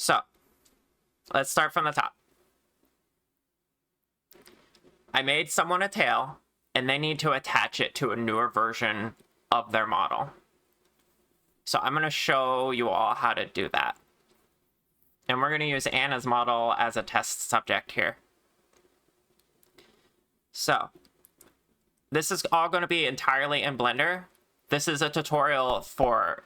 So let's start from the top. I made someone a tail, and they need to attach it to a newer version of their model. So I'm going to show you all how to do that. And we're going to use Anna's model as a test subject here. So this is all going to be entirely in Blender. This is a tutorial for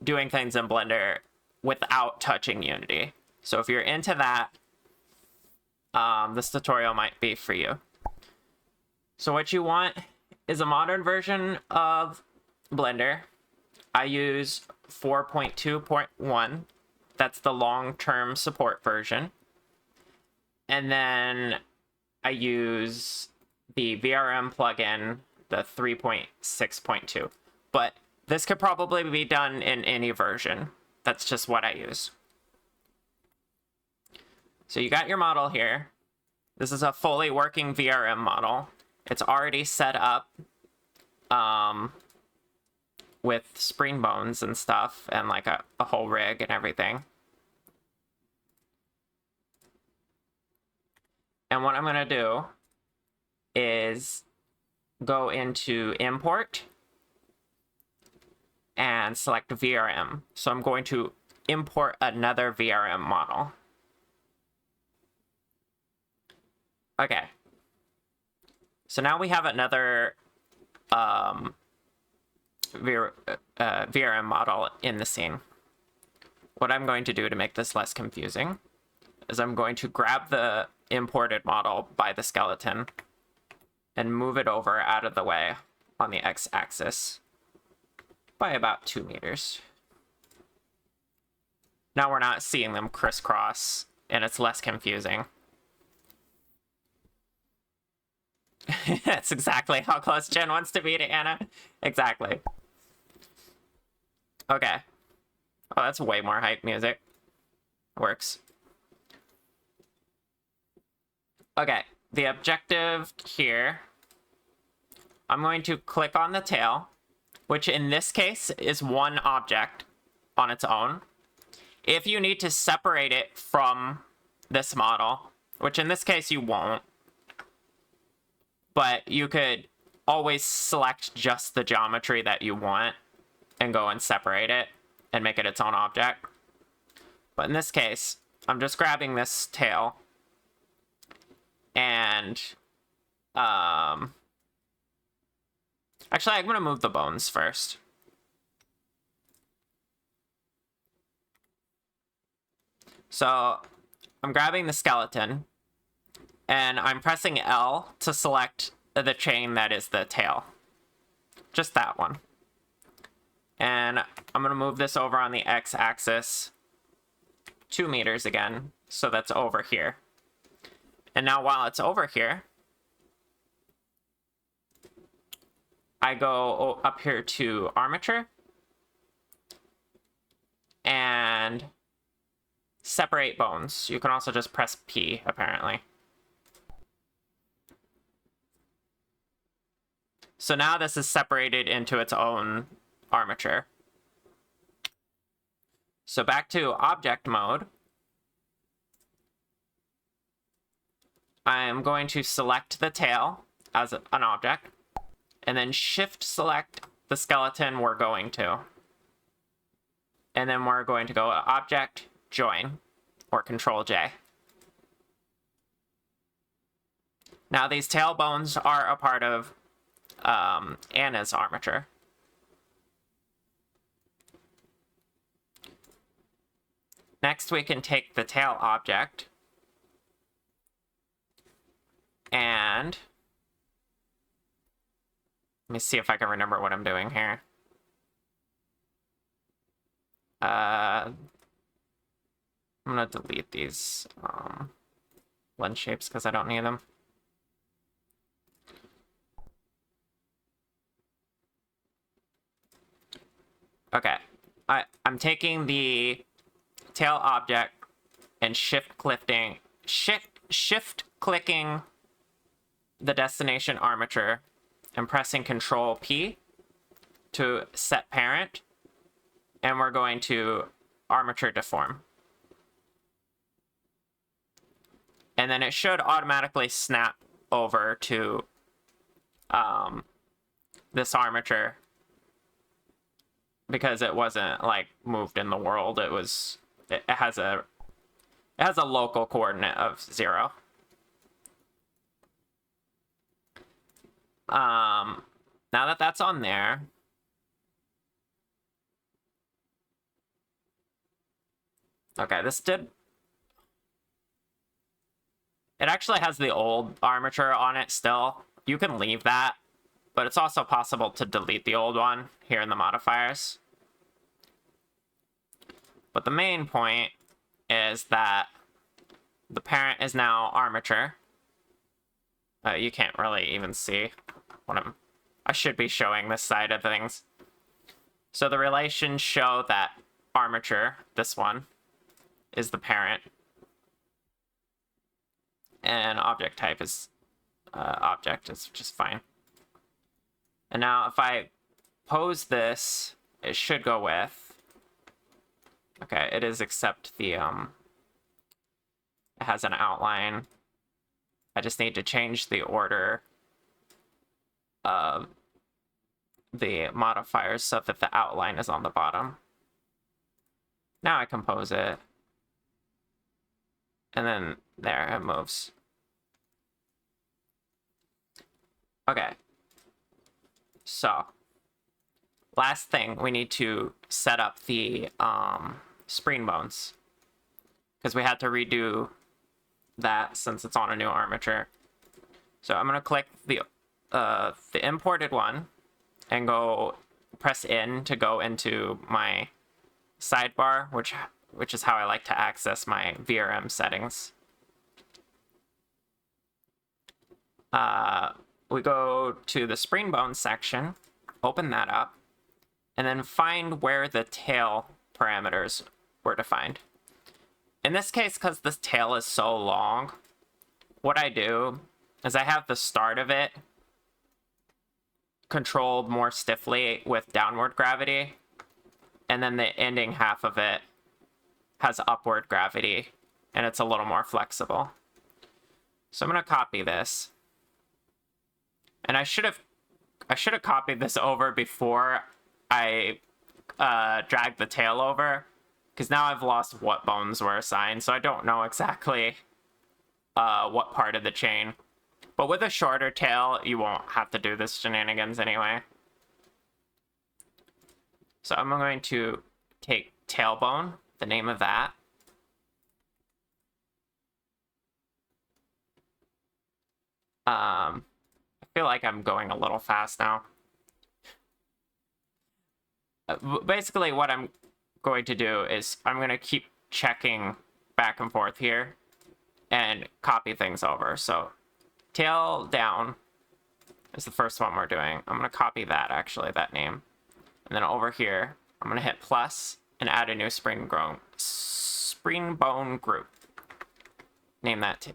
doing things in Blender without touching Unity. So if you're into that, this tutorial might be for you. So what you want is a modern version of Blender. I use 4.2.1. That's the long-term support version. And then I use the VRM plugin, the 3.6.2. But this could probably be done in any version. That's just what I use. So you got your model here. This is a fully working VRM model. It's already set up with spring bones and stuff, and like a whole rig and everything. And what I'm going to do is go into import and select VRM. So I'm going to import another VRM model. Okay. So now we have another VRM model in the scene. What I'm going to do to make this less confusing is I'm going to grab the imported model by the skeleton and move it over out of the way on the x-axis by about 2 meters. Now we're not seeing them crisscross, and it's less confusing. That's exactly how close Jen wants to be to Anna. Exactly. Okay. Oh, that's way more hype music. Works. Okay, the objective here, I'm going to click on the tail, which in this case is one object on its own. If you need to separate it from this model, which in this case you won't, but you could always select just the geometry that you want and go and separate it and make it its own object. But in this case, I'm just grabbing this tail and actually, I'm going to move the bones first. So I'm grabbing the skeleton, and I'm pressing L to select the chain that is the tail. Just that one. And I'm going to move this over on the x-axis 2 meters again, so that's over here. And now while it's over here, I go up here to armature and separate bones. You can also just press P, apparently. So now this is separated into its own armature. So back to object mode. I'm going to select the tail as an object, and then shift select the skeleton we're going to. And then we're going to go object, join, or Control J. Now these tail bones are a part of Anna's armature. Next, we can take the tail object and let me see if I can remember what I'm doing here. I'm gonna delete these blend shapes because I don't need them. Okay, I'm taking the tail object and shift clicking the destination armature and pressing Control P to set parent, and we're going to armature deform. And then it should automatically snap over to this armature, because it wasn't like moved in the world. It has a local coordinate of 0. Now that that's on there, okay, it actually has the old armature on it still. You can leave that, but it's also possible to delete the old one here in the modifiers. But the main point is that the parent is now armature. You can't really even see what I should be showing this side of things. So the relations show that armature, this one, is the parent. And object type is object, is just fine. And now if I pose this, it should go with, okay, it is, except the, it has an outline. I just need to change the order of the modifiers so that the outline is on the bottom. Now I compose it. And then there, it moves. Okay. So, last thing, we need to set up the spring bones, because we had to redo that since it's on a new armature. So I'm gonna click the imported one and go press in to go into my sidebar, which is how I like to access my VRM settings. We go to the spring bone section, open that up, and then find where the tail parameters were defined. In this case, because this tail is so long, what I do is I have the start of it controlled more stiffly with downward gravity, and then the ending half of it has upward gravity, and it's a little more flexible. So I'm going to copy this. And I should have copied this over before I dragged the tail over, because now I've lost what bones were assigned, so I don't know exactly what part of the chain. But with a shorter tail, you won't have to do this shenanigans anyway. So I'm going to take tailbone, the name of that. I feel like I'm going a little fast now. Basically, what I'm going to do is I'm going to keep checking back and forth here and copy things over. So tail down is the first one we're doing. I'm going to copy that, actually, that name. And then over here, I'm going to hit plus and add a new spring bone group. Name that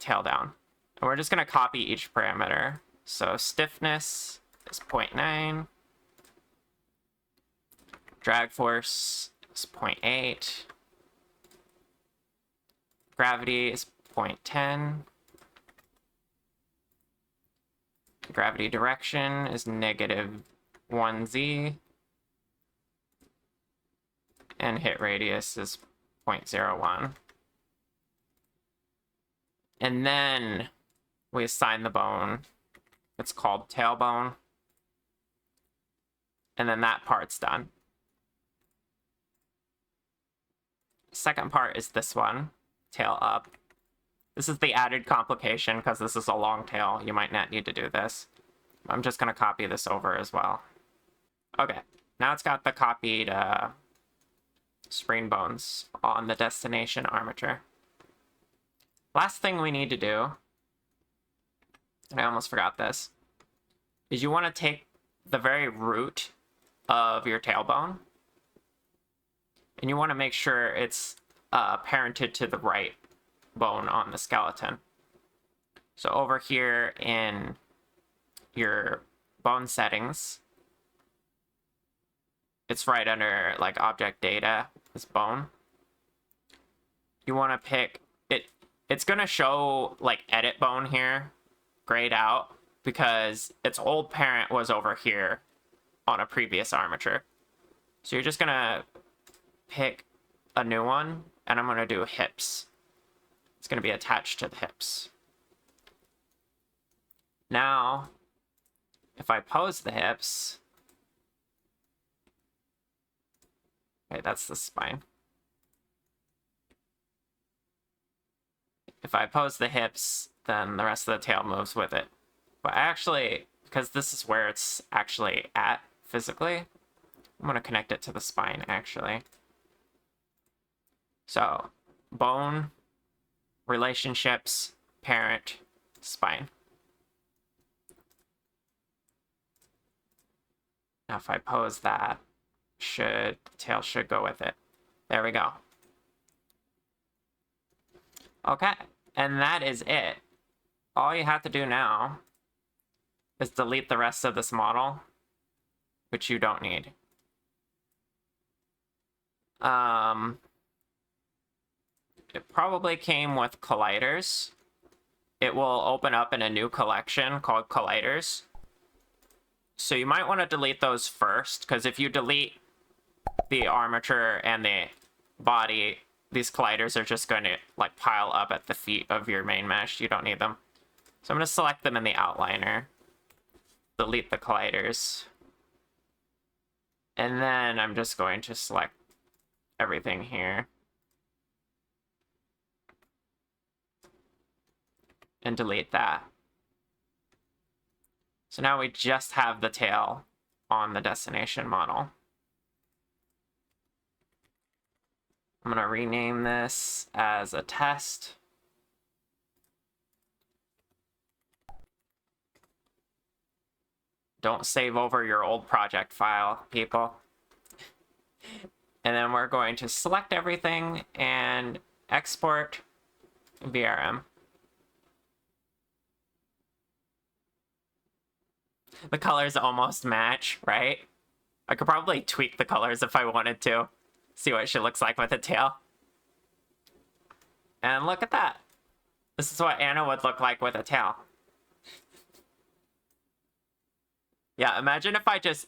tail down. And we're just going to copy each parameter. So stiffness is 0.9. Drag force is 0.8. Gravity is 0.10. Gravity direction is -1z. And hit radius is 0.01. And then we assign the bone. It's called tailbone. And then that part's done. Second part is this one, tail up. This is the added complication because this is a long tail. You might not need to do this. I'm just going to copy this over as well. Okay, now it's got the copied spring bones on the destination armature. Last thing we need to do, and I almost forgot this, is you want to take the very root of your tailbone, and you want to make sure it's parented to the right bone on the skeleton. So over here in your bone settings, it's right under like object data, this bone. You want to pick it. it's going to show like edit bone here, grayed out, because its old parent was over here on a previous armature. So you're just going to pick a new one, and I'm going to do hips. It's going to be attached to the hips. Now, if I pose the hips, okay, that's the spine. If I pose the hips, then the rest of the tail moves with it. But actually, because this is where it's actually at physically, I'm going to connect it to the spine, actually. So, bone, relationships, parent, spine. Now if I pose that, the tail should go with it. There we go. Okay, and that is it. All you have to do now is delete the rest of this model, which you don't need. It probably came with colliders. It will open up in a new collection called colliders. So you might want to delete those first, because if you delete the armature and the body, these colliders are just going to like pile up at the feet of your main mesh. You don't need them. So I'm going to select them in the outliner, delete the colliders, and then I'm just going to select everything here and delete that. So now we just have the tail on the destination model. I'm going to rename this as a test. Don't save over your old project file, people. And then we're going to select everything and export VRM. The colors almost match, right? I could probably tweak the colors if I wanted to. See what she looks like with a tail. And look at that. This is what Anna would look like with a tail. Yeah, imagine if I just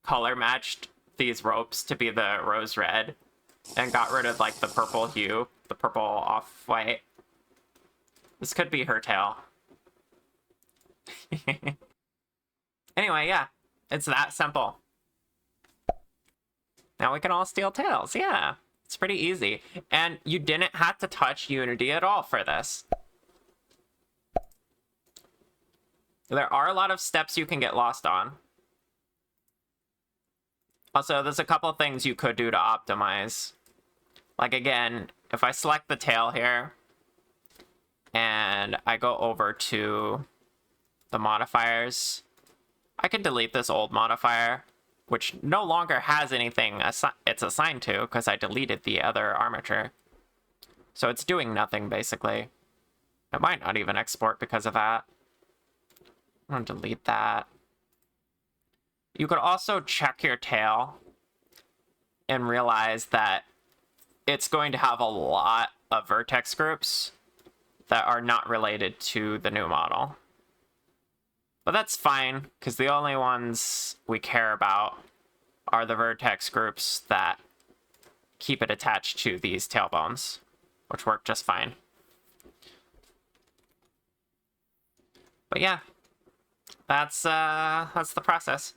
color matched these ropes to be the rose red and got rid of like the purple hue, the purple off-white. This could be her tail. Anyway, yeah, it's that simple. Now we can all steal tails. Yeah, it's pretty easy. And you didn't have to touch Unity at all for this. There are a lot of steps you can get lost on. Also, there's a couple things you could do to optimize. Like again, if I select the tail here and I go over to the modifiers, I can delete this old modifier, which no longer has anything it's assigned to because I deleted the other armature. So it's doing nothing, basically. It might not even export because of that. I'm going to delete that. You could also check your tail and realize that it's going to have a lot of vertex groups that are not related to the new model. But that's fine, because the only ones we care about are the vertex groups that keep it attached to these tailbones, which work just fine. But yeah, that's the process.